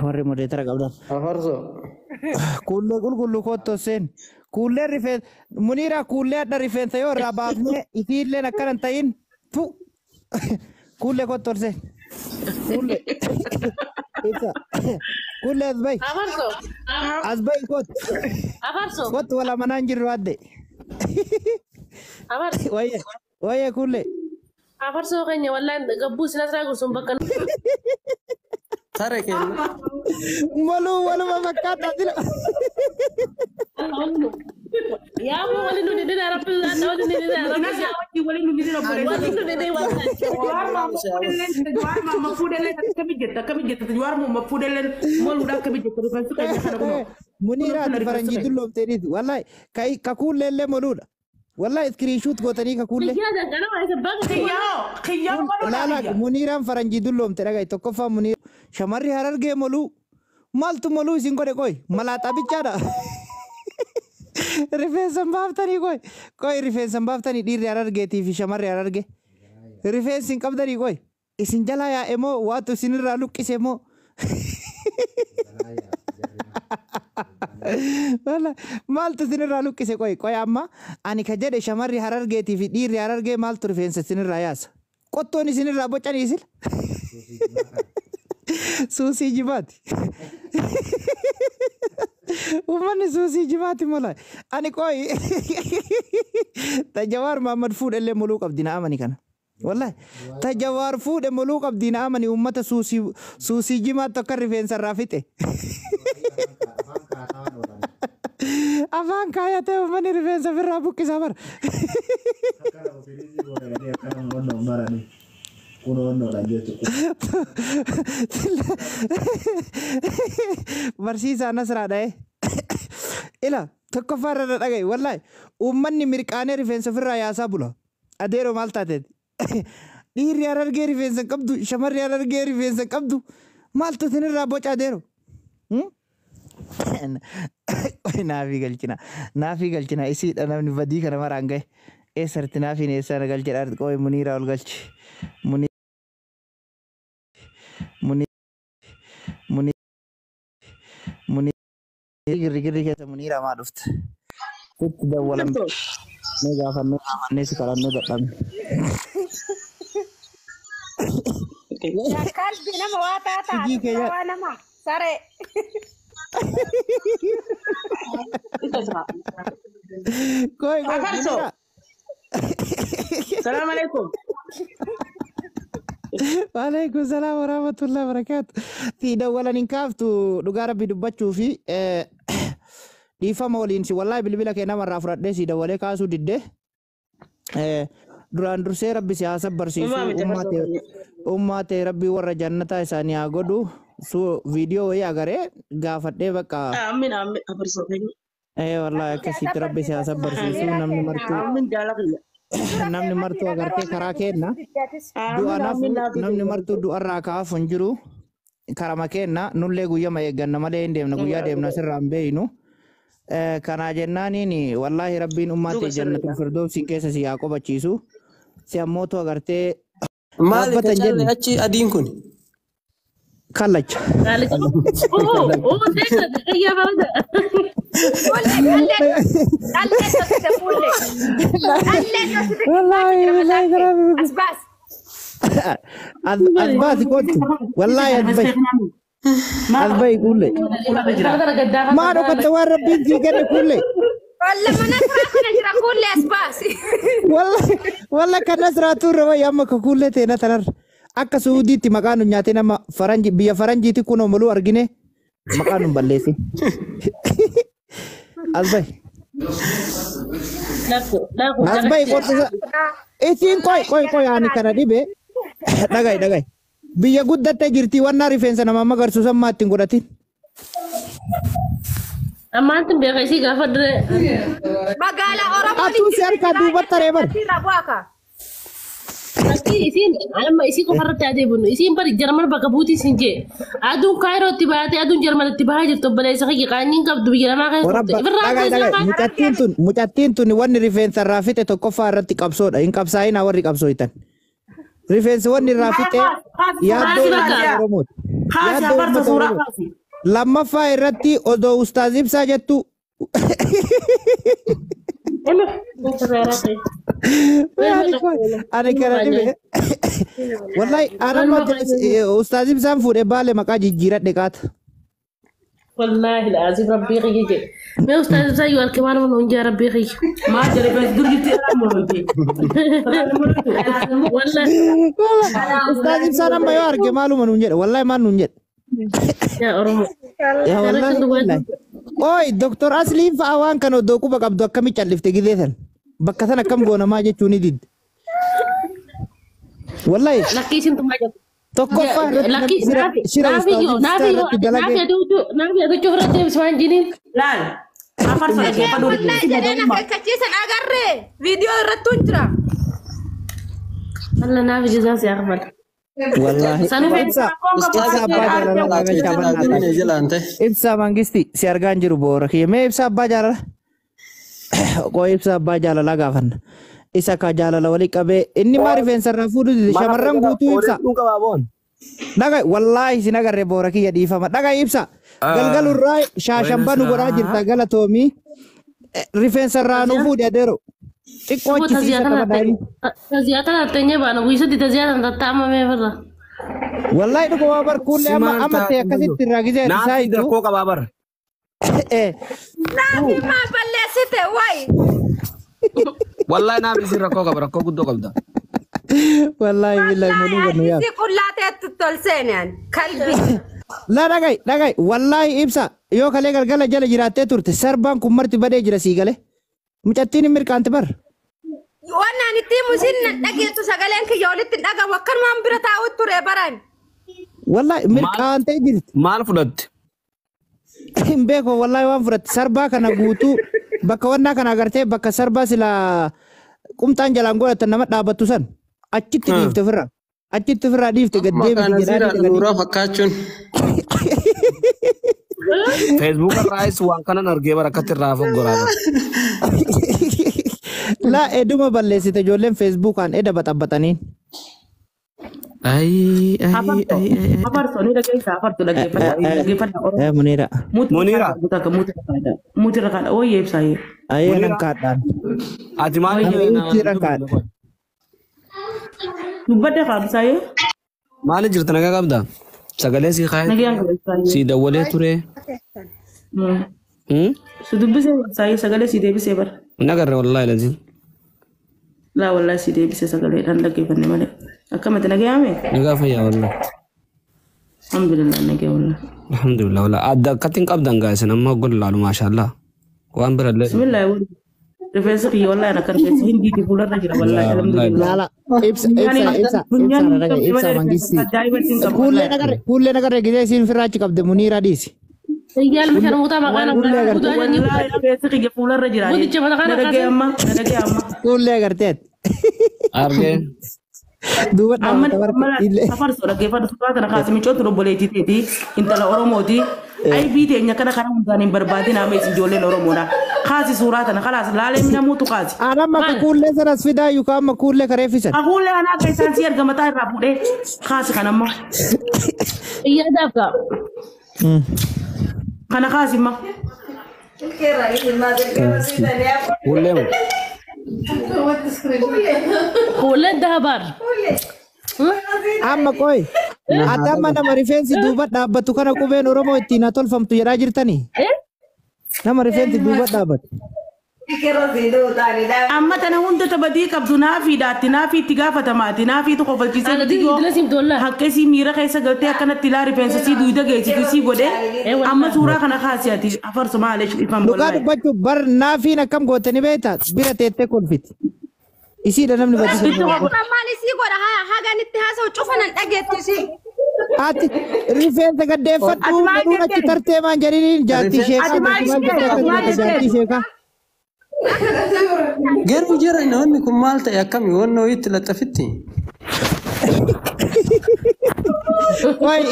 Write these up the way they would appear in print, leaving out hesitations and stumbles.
warri moderatora qabdan. Afarso. Kuullee qulqulluu koottoo seen. Kuullee rifeensa Muniira kuullee adda rifeensa yoo irraa baafnee isiillee akkana hin ta'in tu kuullee koottoo seen. Kuullee ibsa kuullee asbay. Afarso. Asbay koot. Afarso. Koot wala manaan jirru adde. Afarso. Wayye kuullee. Afarso keenya wallaan gabbuu sinasraa gursuun bakka. Sare kenna. Waluma fakkaata sila. Yaa moo waliin nu didee rabbi waliin nu didee rabbi waliin nu didee rabbi waliin nu didee Juar ma fuudhelen kami jetta juar ma fuudhelen moluudha kami jetta rifeensi keenya kana kun. Muniira ati faranjii dulloomteeniiti wallahi ka kuulleellee moluudha. Wallahi screenshot gootanii ka kuullee. Yaa ganama isa bakka Kiyyoo Laala Muniiraan faranjii dulloomte dhagaye tokkoffaa Muniira shamarri Harargee moluu maaltu moluu isin godhe qoy malaaxaa bichaadha. Rifeensa baaftanii qoy rifeensa baaftanii dhiirri Harargeetii fi shamarri Harargee rifeensi hin qabdanii qoy isin jalaa yaa'e moo waatu isinirraa luqqise moo. Maaltu isinirraa luqqise qoy amma ani ka jedhe shamarri Harargeetii fi dhiirri Harargee maaltu rifeensa isinirraa yaasa qottoon isinirraa bocanii isin. Suusii jimaati. Uummanni suusii jimaati mala. Ani qoy Tajawaar Muhammad fuudhellee moluu qabdi na amani kana. Wallahi Tajawaar fuudhe moluu qabdi na amani uummata suusii jimaatti akka rifeensa irraa fixe. Afaan kaayatee uummanni rifeensa irraa buqqisa bara. Barsiisaa Nasraadha. Ila tokkoffaa irra dhagaye wallahi uummanni mirqaanee rifeensa ofirraa yaasaa bula. Adeeroo maal taateeti? Dhiirri Harargee rifeensa qabdu shamarri Harargee rifeensa qabdu maaltu isinirraa boca adeeroo? Naafii galchina isiidha namni badii kana maraan gahe eessarti naafiin eessana galchedha qoy Muniiraa ol galchi. Girri keessa Muniiraa maa dhufte? Sitti dawwalamte. Mee gaafannee si kadhannee dadhabne. Kalbi nama waa taataa waa nama saree. Koi Afarso. Salam alaikum. Waalaikumsalam warahmatullahi wabarakatuh. Tidak walanin kaftu dhugaa rabbi dubbachuu fi dhiifama waliin si wallahi bilbila kee namarraa fudhadhee si dawalee kaasuu diddee duraan dursee rabbi si haasab barsiisu ummaatee rabbi warra jannataa isaanii haa godhu viidiyoo wayii agaree gaafadhee bakka. Amin amin Afarso. Wallahi akkasitti rabbi si haasab barsiisu namni martuu. Amin jaalaqiyya. Namni martuu agartee karaa kenna namni martuu du'arraa kaafu hin jiru karama kenna nullee guyyama eegganna malee hin deemna guyyaa deemna sirraa hin beeynu kanaa jennaaniin wallahi rabbiin ummaatee jannatul firdawsiin keessa si haa qobachiisu si ammootu agartee maali ka jaalle achi adiin kun kallacha Asbas kotu wallahi asbai kulle ma do kata war rabbi ji gane kulle والله ما نسرع كل أسباس والله كان نسرع تورا يا أما كقولة تنا ترى akka suudiitti maqaan nyaatee nama faranji biyya faranjiitti kunoo muluu argine maqaan balleessi asbay qortisa isin koy ani kana dhibe dhagay biyya guddatte jirti wanna rifeensa nama magarsu sammaatti godhatin Amantin biar isi gafar dre. Magala orang atu siar kadu batare bar. Tapi isin alam isi ko harta ade bunu. Isin par Jerman baka buti sinje. Adun Cairo tibate adun Jerman tibaha jirto balai sakhi kanin kab dubi Jerman kan. Mucatin tun wani rifensa rafite to kofa rati kapsoda. In kapsaina wari kapsoitan. Rifensa wani rafite ya do romot. خاسي أفرت صورة خاسي لما فايرتي أدو أستاذ إبسا جتو أنا كرا والله أنا ما أستاذ إبسا فوري بالي مكاجي جيرات دكات والله العظيم ربي يغيك ما أستاذ زي والكمان من ونجا ربي يغيك ما جري بس درجتي والله أستاذ إبسا ما يارك مالو من ونجا والله ما نونجا يا أرمو يا والله أوي دكتور أسلي فأوان كانوا دوكو بقى كمي تشلفت جديداً بكثنا كم جونا ما جت شوني ديد والله لكيش انتم ما جت تكفى لكي نافي أدو شهرة جيمس وان جنين لا أفرت صورة كيف أدور والله جرينا كتشيسن أقرر فيديو رتونجرا والله نافي جزاس يا أخبر والله إبسا مانجستي سيارغان جرو بوركي ما إبسا باجارة كو إبسا باجارة لغافن إسا كاجارة لولي كبه إني ماري فين سرافو دي شمرم بوتو إبسا نغاي والله سنغر بوركي يدي فما نغاي إبسا غلغل الراي شاشمبا نغرا جرتا غلا تومي ريفين سرانو فود يدرو Semua taziatan artinya bana bisa ditaziatan tatama memang. Wallahi itu kabar kulle ama teh kasih tiragi jadi saya itu. Kok kabar? Nabi ma balesite wai. Wallahi nabi sirra kok kabar kok kudu kabda. Wallahi billahi mulu ganu ya. Si kullate tutolsenen kalbi. La dagai wallahi ibsa yo kale galgala jala jirate turte sarban kumarti bade jira sigale. Mucatini mirkante bar. Wana ni timu sinna dagi tu sagalen ke yolit daga wakkan mam birata utur baran. Wallahi mirkante jirt. Mal fudat. Mbeko wallahi wan furat sarba kana gutu baka wanna kana agarte baka sarba sila kumtan jalan gola tanama dabatusan. Acit difte firra. Acit firra difte gadde bi jirani nura fakachun. Facebook rais wan kana narge barakatir rafa goraba. La eduma balesi te jolen Facebook an eda batabatani. Ay. Apar Sony lagi apar tu lagi pada orang. Munira. Munira. Muter kan. Oh iya saya. Ayo nangkatan. Ajmani nangkat. Bada kan saya. Mali jirta naga kabda. Sagale si khay. Si dawale ture. Sudah bisa saya sagale si dia bisa ber. Nagar wallahi lazim. لا والله سيدي بس سقلي أنا لقي فني مالي أكمل تناقي عمي نقا فيا والله الحمد لله نقي والله الحمد لله والله أدا كتين قبضان قايس أنا ما أقول له ما شاء الله وأمبر الله بسم الله يقول رفيسك والله أنا كان بس هندي تقول الرجل والله الحمد لله لا إبسا مانجيسي كل نقر رجع سين في راجع قبض منير ديسي Tinggal macam muta makanan رفيسك يقول الرجل نرجع أما كل أقرتت أرجع دوت أما سفر سورة كيف ada surat anak kasih mencot boleh titi intala orang moti ay bide nya kana kana mudani berbadi na mesi jolen orang mona kasih surat anak kalas lale mina mutu kasih أنا ما كقول لي سر أسفدا يكام ما كقول لي كريفيسن أقول أنا كيسان سير كم تاي رابوده kasih kana ma iya dapat kana kasih ma ولم kulen dahabar أما كوي أتا ما نمريفين دوبات دابت تكنا كوبين أورمو تينا تول فم تجرا جرتني نمريفين دوبات دابت amma tana hunda tabadi kabdu nafi dati nafi tigafa tamati nafi to kofal kisa digo lazim dolla hakke si mira kaisa galte akana tilari pensa si duida ge si gode amma sura kana khasiyati afar somale ifam لقاد بچو بر نافي نكم قوتني بيتا بيرا تيتة كونفيت إسي دنام نبتي mali si gora haga nittihasa ucufana dagetti si آتي ريفين تقدر فتو مدونا كترتي ما جريني جاتي شيكا جاتي شيكا غير وجرا إنه إنكم مالتا يا كمي وإنه يتلتفتي واي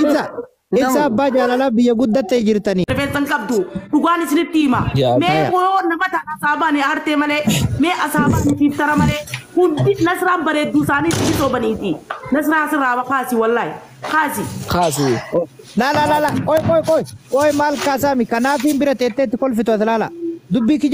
إبسا باجا لا بيا قدة تجرتني Repetan kabdu dugani sinitima me ko namata asabani arte male me asabani fitara male kundi nasra bare dusani so baniti nasra asra ba khasi wallahi khasi لا لا لا لا قوي قوي قوي قوي مال كاسامي كنافين برا تيتي كل في توت لا لا دبي كي